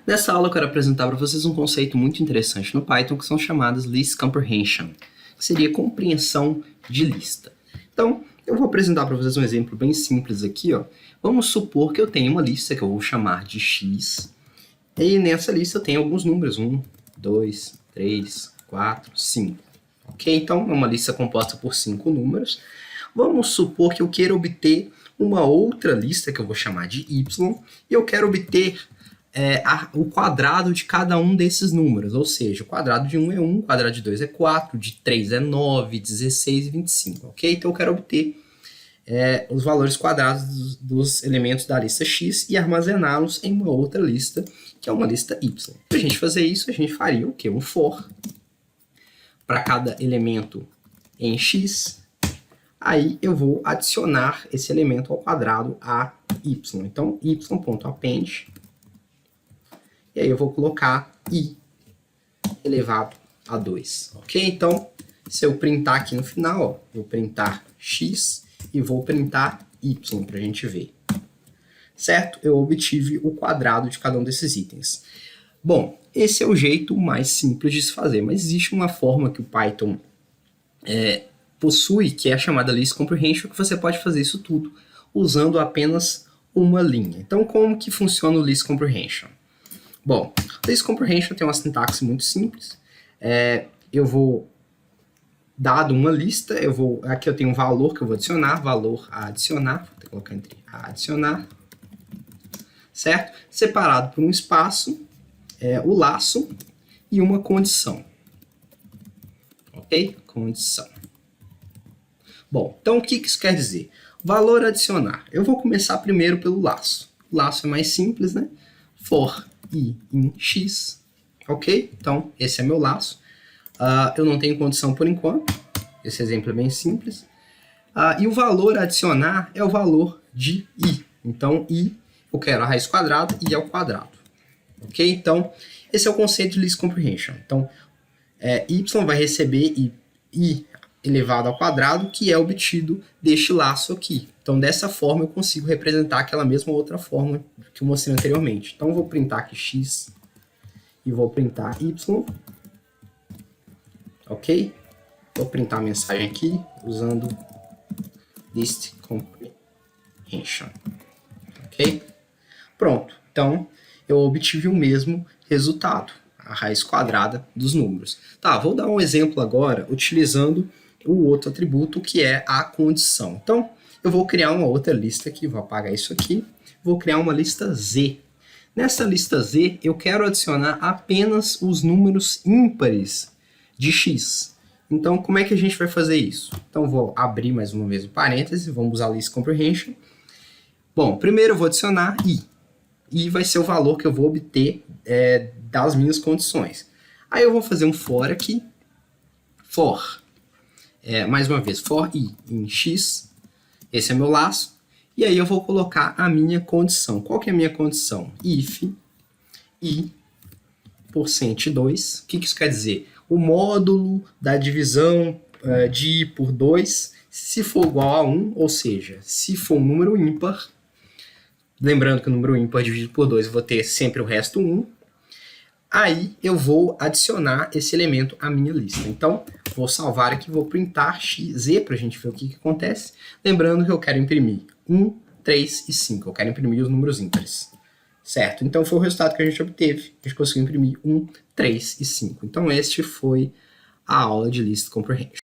Nessa aula eu quero apresentar para vocês um conceito muito interessante no Python que são chamadas List Comprehension, que seria compreensão de lista. Então, eu vou apresentar para vocês um exemplo bem simples aqui, ó. Vamos supor que eu tenho uma lista que eu vou chamar de X, e nessa lista eu tenho alguns números, 1, 2, 3, 4, 5. Ok? Então, é uma lista composta por 5 números. Vamos supor que eu queira obter uma outra lista que eu vou chamar de Y, e eu quero obter o quadrado de cada um desses números, ou seja, o quadrado de 1 é 1, o quadrado de 2 é 4, de 3 é 9, 16 e 25, ok? Então eu quero obter os valores quadrados dos elementos da lista X e armazená-los em uma outra lista, que é uma lista Y. Para a gente fazer isso, a gente faria o quê? Um for para cada elemento em X, aí eu vou adicionar esse elemento ao quadrado a Y. Então, y.append, e aí eu vou colocar i elevado a 2, ok? Então, se eu printar aqui no final, ó, vou printar x e vou printar y para a gente ver. Certo? Eu obtive o quadrado de cada um desses itens. Bom, esse é o jeito mais simples de se fazer, mas existe uma forma que o Python possui, que é a chamada List Comprehension, que você pode fazer isso tudo usando apenas uma linha. Então, como que funciona o List Comprehension? Bom, List Comprehension tem uma sintaxe muito simples. Eu vou, dado uma lista, aqui eu tenho um valor que eu vou adicionar, valor a adicionar, vou colocar entre a adicionar, certo? Separado por um espaço, o laço e uma condição. Ok? Condição. Bom, então o que isso quer dizer? Valor adicionar. Eu vou começar primeiro pelo laço. O laço é mais simples, né? For i em x, ok? Então, esse é meu laço. Eu não tenho condição por enquanto. Esse exemplo é bem simples. E o valor a adicionar é o valor de i. Então, i, eu quero a raiz quadrada, i ao quadrado. Ok? Então, esse é o conceito de List Comprehension. Então, y vai receber i elevado ao quadrado, que é obtido deste laço aqui. Então, dessa forma, eu consigo representar aquela mesma outra forma que eu mostrei anteriormente. Então, eu vou printar aqui x e vou printar y. Ok? Vou printar a mensagem aqui usando List Comprehension. Ok? Pronto. Então, eu obtive o mesmo resultado, a raiz quadrada dos números. Tá, vou dar um exemplo agora utilizando o outro atributo, que é a condição. Então, eu vou criar uma outra lista aqui, vou apagar isso aqui, vou criar uma lista Z. Nessa lista Z, eu quero adicionar apenas os números ímpares de X. Então, como é que a gente vai fazer isso? Então, vou abrir mais uma vez o parêntese, vamos usar List Comprehension. Bom, primeiro eu vou adicionar i. I vai ser o valor que eu vou obter das minhas condições. Aí eu vou fazer um for aqui, for, mais uma vez, for i em x, esse é meu laço, e aí eu vou colocar a minha condição. Qual que é a minha condição? If i por 102, o que isso quer dizer? O módulo da divisão de i por 2, se for igual a 1, ou seja, se for um número ímpar, lembrando que o número ímpar dividido por 2, eu vou ter sempre o resto 1, aí eu vou adicionar esse elemento à minha lista. Então, vou salvar aqui, vou printar z para a gente ver o que acontece. Lembrando que eu quero imprimir 1, 3 e 5. Eu quero imprimir os números ímpares. Certo? Então, foi o resultado que a gente obteve. A gente conseguiu imprimir 1, 3 e 5. Então, este foi a aula de List Comprehension.